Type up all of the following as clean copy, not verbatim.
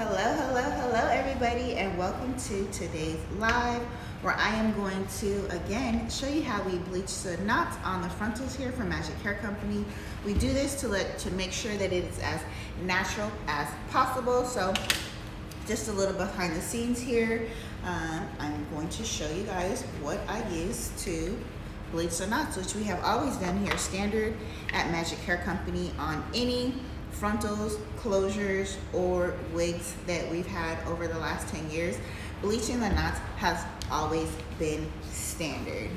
Hello everybody, and welcome to today's live where I am going to again show you how we bleach the knots on the frontals here from Magic Hair Company. We do this to make sure that it is as natural as possible. So just a little behind the scenes here. I'm going to show you guys what I use to bleach the knots, which we have always done here standard at Magic Hair Company on any frontals, closures, or wigs that we've had over the last 10 years. Bleaching the knots has always been standard.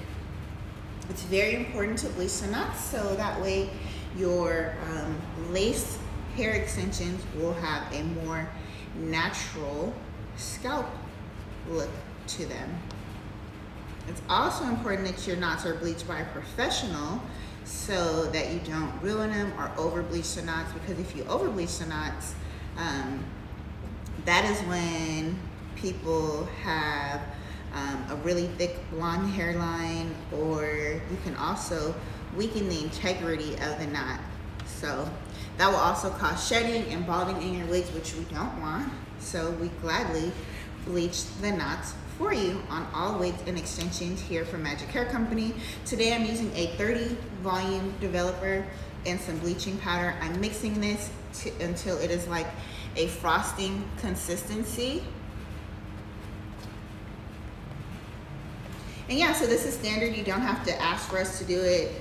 It's very important to bleach the knots so that way your lace hair extensions will have a more natural scalp look to them. It's also important that your knots are bleached by a professional so that you don't ruin them or over bleach the knots, because if you over bleach the knots, that is when people have a really thick blonde hairline, or you can also weaken the integrity of the knot. So that will also cause shedding and balding in your wigs, which we don't want. So we gladly bleach the knots for you on all wigs and extensions here from Magic Hair Company. Today I'm using a 30 volume developer and some bleaching powder. I'm mixing this until it is like a frosting consistency. And yeah, so this is standard. You don't have to ask for us to do it.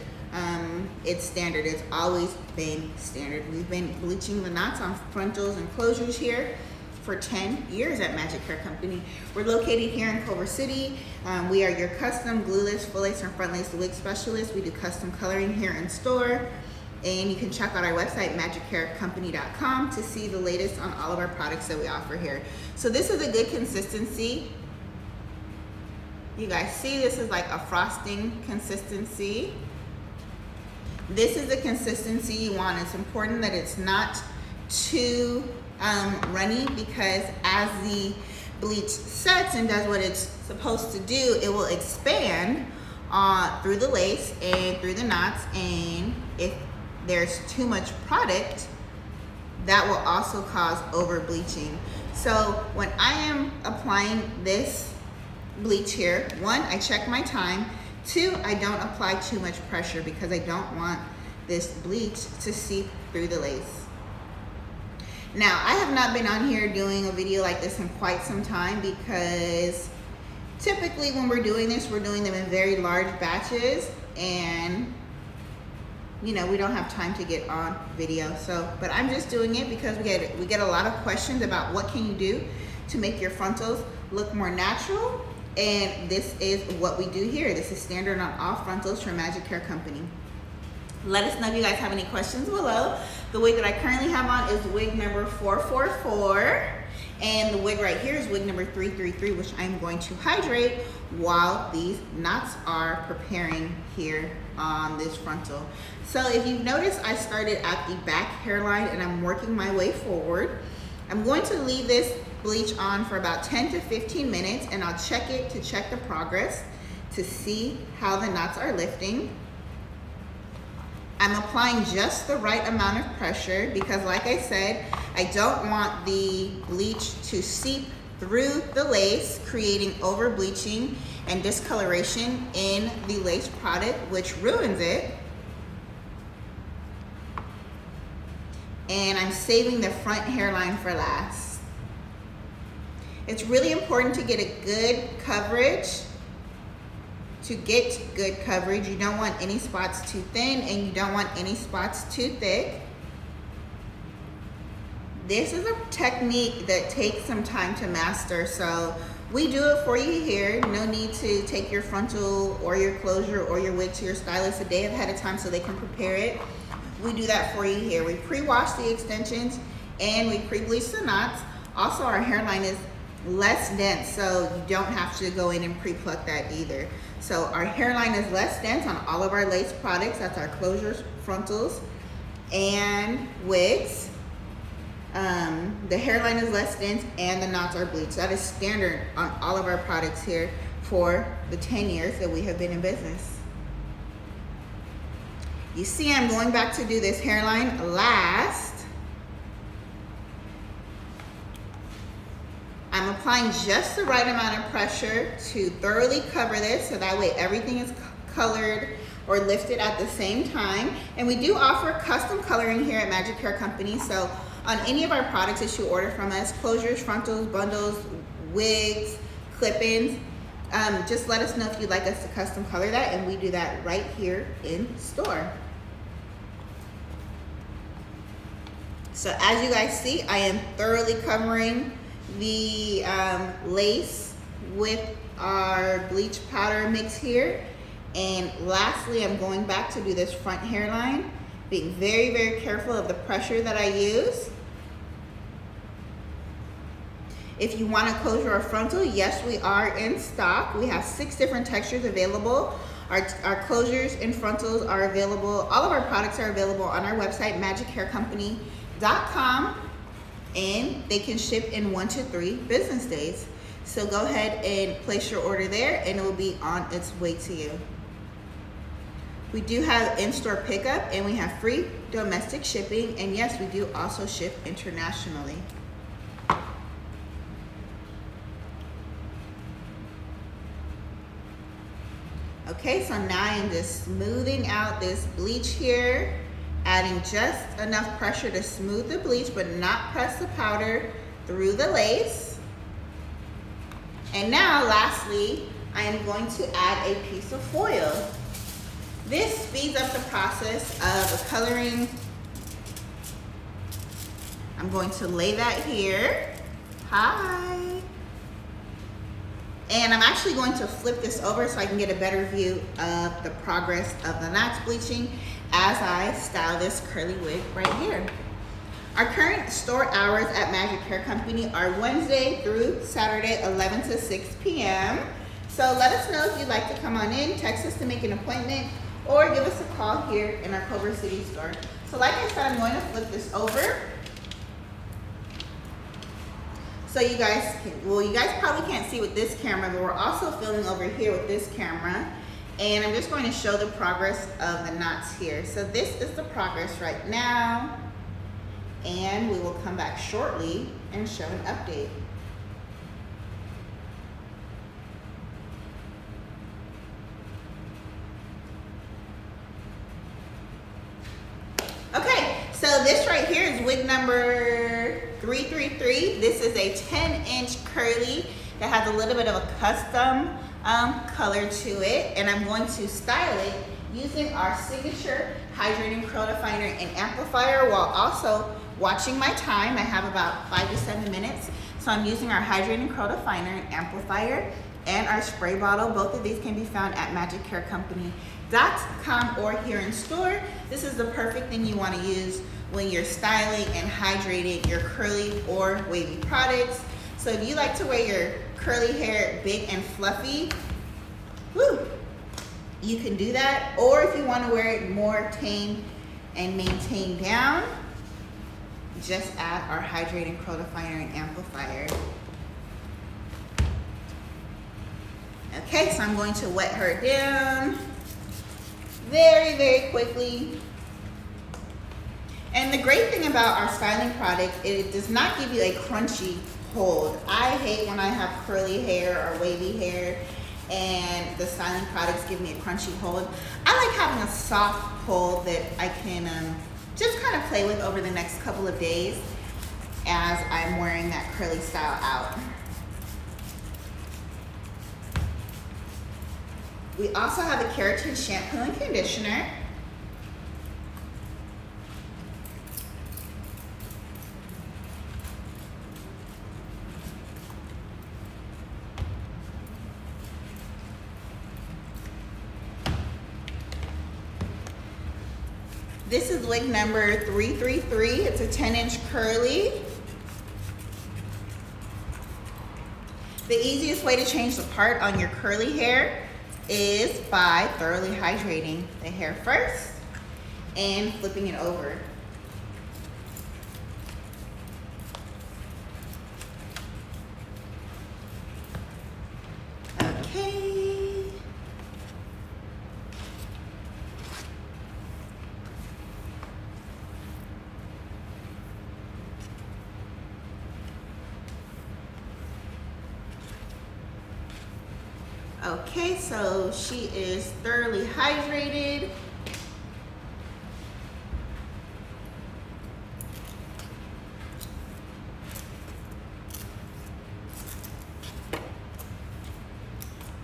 It's standard. It's always been standard. We've been bleaching the knots on frontals and closures here for 10 years at Magic Hair Company. We're located here in Culver City. We are your custom glueless, full lace, and front lace wig specialist. We do custom coloring here in store. And you can check out our website, magichaircompany.com, to see the latest on all of our products that we offer here. So this is a good consistency. You guys see, this is like a frosting consistency. This is the consistency you want. It's important that it's not too runny, because as the bleach sets and does what it's supposed to do, it will expand through the lace and through the knots, and if there's too much product, that will also cause over bleaching. So when I am applying this bleach here, one, I check my time. Two, I don't apply too much pressure because I don't want this bleach to seep through the lace. Now, I have not been on here doing a video like this in quite some time, because typically when we're doing this, we're doing them in very large batches, and you know, we don't have time to get on video. So, but I'm just doing it because we get a lot of questions about what can you do to make your frontals look more natural, and this is what we do here. This is standard on all frontals from Magic Hair Company. Let us know if you guys have any questions below. The wig that I currently have on is wig number 444. And the wig right here is wig number 333, which I'm going to hydrate while these knots are preparing here on this frontal. So if you've noticed, I started at the back hairline and I'm working my way forward. I'm going to leave this bleach on for about 10 to 15 minutes, and I'll check it to check the progress to see how the knots are lifting. I'm applying just the right amount of pressure because, like I said, I don't want the bleach to seep through the lace, creating over bleaching and discoloration in the lace product, which ruins it. And I'm saving the front hairline for last. It's really important to get a good coverage. To get good coverage, you don't want any spots too thin and you don't want any spots too thick. This is a technique that takes some time to master, so we do it for you here. No need to take your frontal or your closure or your wig to your stylist a day ahead of time so they can prepare it. We do that for you here. We pre-wash the extensions and we pre-bleach the knots. Also, our hairline is less dense, so you don't have to go in and pre-pluck that either. So our hairline is less dense on all of our lace products. That's our closures, frontals, and wigs. The hairline is less dense and the knots are bleached. That is standard on all of our products here for the 10 years that we have been in business. You see, I'm going back to do this hairline last. applying just the right amount of pressure to thoroughly cover this, so that way everything is colored or lifted at the same time. And we do offer custom coloring here at Magic Hair Company. So on any of our products that you order from us, closures, frontals, bundles, wigs, clip-ins, just let us know if you'd like us to custom color that, and we do that right here in store. So as you guys see, I am thoroughly covering the lace with our bleach powder mix here. And lastly, I'm going back to do this front hairline, being very, very careful of the pressure that I use. If you want a closure or frontal, yes, we are in stock. We have 6 different textures available. Our closures and frontals are available. All of our products are available on our website, magichaircompany.com, and they can ship in 1 to 3 business days. So go ahead and place your order there, and it will be on its way to you. We do have in-store pickup, and we have free domestic shipping, and yes, we do also ship internationally. Okay, so now I am just smoothing out this bleach here, adding just enough pressure to smooth the bleach, but not press the powder through the lace. And now, lastly, I am going to add a piece of foil. This speeds up the process of coloring. I'm going to lay that here. Hi. And I'm actually going to flip this over so I can get a better view of the progress of the knots bleaching as I style this curly wig right here. Our current store hours at Magic Hair Company are Wednesday through Saturday, 11 to 6 p.m. So let us know if you'd like to come on in, text us to make an appointment, or give us a call here in our Culver City store. So like I said, I'm going to flip this over. So you guys probably can't see with this camera, but we're also filming over here with this camera. And I'm just going to show the progress of the knots here. So this is the progress right now. And we will come back shortly and show an update. Okay, so this right here is wig number 333. This is a 10-inch curly that has a little bit of a custom color to it, and I'm going to style it using our signature hydrating curl definer and amplifier while also watching my time. I have about 5 to 7 minutes, so I'm using our hydrating curl definer and amplifier and our spray bottle. Both of these can be found at magichaircompany.com or here in store. This is the perfect thing you want to use when you're styling and hydrating your curly or wavy products. So if you like to wear your curly hair big and fluffy, woo, you can do that. Or if you want to wear it more tame and maintained down, just add our hydrating curl definer and amplifier. Okay, so I'm going to wet her down very, very quickly. And the great thing about our styling product, it does not give you a crunchy hold. I hate when I have curly hair or wavy hair and the styling products give me a crunchy hold. I like having a soft hold that I can just kind of play with over the next couple of days as I'm wearing that curly style out. We also have a keratin shampoo and conditioner. This is wig number 333. It's a 10-inch curly. The easiest way to change the part on your curly hair is by thoroughly hydrating the hair first and flipping it over. Okay. Okay, so she is thoroughly hydrated.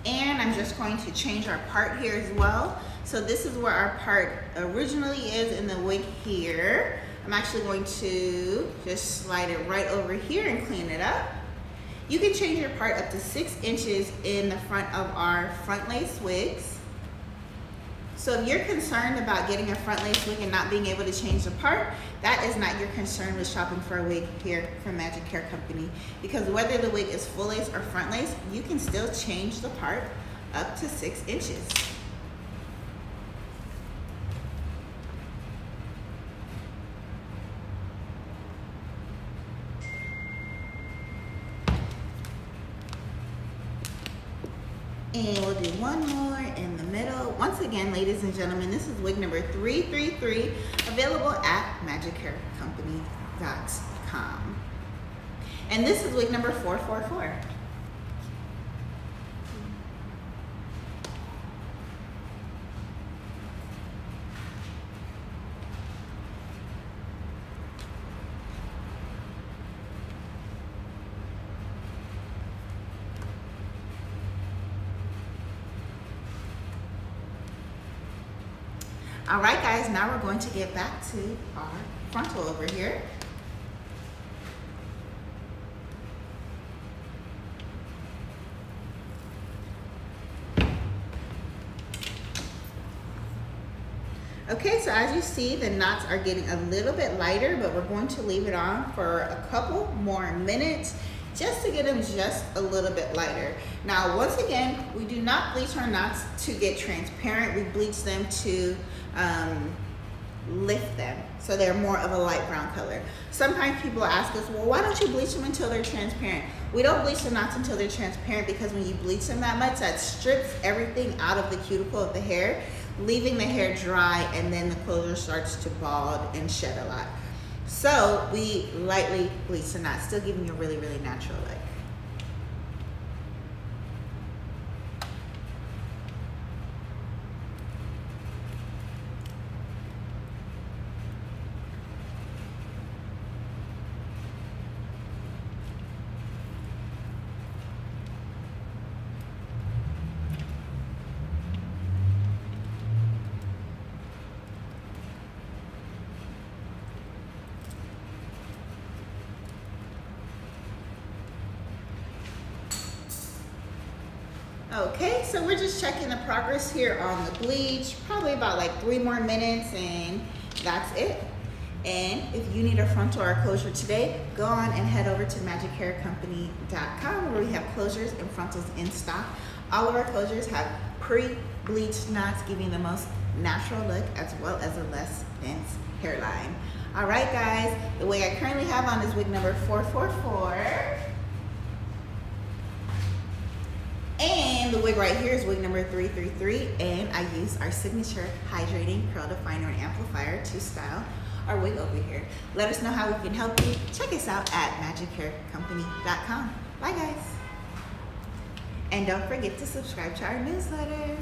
And I'm just going to change our part here as well. So this is where our part originally is in the wig here. I'm actually going to just slide it right over here and clean it up. You can change your part up to 6 inches in the front of our front lace wigs. So if you're concerned about getting a front lace wig and not being able to change the part, that is not your concern with shopping for a wig here from Magic Hair Company. Because whether the wig is full lace or front lace, you can still change the part up to 6 inches. And we'll do one more in the middle. Once again, ladies and gentlemen, this is wig number 333, available at magichaircompany.com. And this is wig number 444. All right, guys, now we're going to get back to our frontal over here. Okay, so as you see, the knots are getting a little bit lighter, but we're going to leave it on for a couple more minutes just to get them just a little bit lighter. Now, once again, we do not bleach our knots to get transparent. We bleach them to lift them so they're more of a light brown color. Sometimes people ask us, well, why don't you bleach them until they're transparent? We don't bleach the knots until they're transparent because when you bleach them that much, that strips everything out of the cuticle of the hair, leaving the hair dry, and then the closure starts to bald and shed a lot. So we lightly bleach the knots, still giving you a really, really natural look. Okay, so we're just checking the progress here on the bleach, probably about like 3 more minutes, and that's it. And if you need a frontal or a closure today, go on and head over to magichaircompany.com where we have closures and frontals in stock. All of our closures have pre-bleached knots, giving the most natural look as well as a less dense hairline. All right, guys, the wig I currently have on is wig number 444. And the wig right here is wig number 333, and I use our signature hydrating curl definer and amplifier to style our wig over here. Let us know how we can help you. Check us out at magichaircompany.com. Bye, guys. And don't forget to subscribe to our newsletter.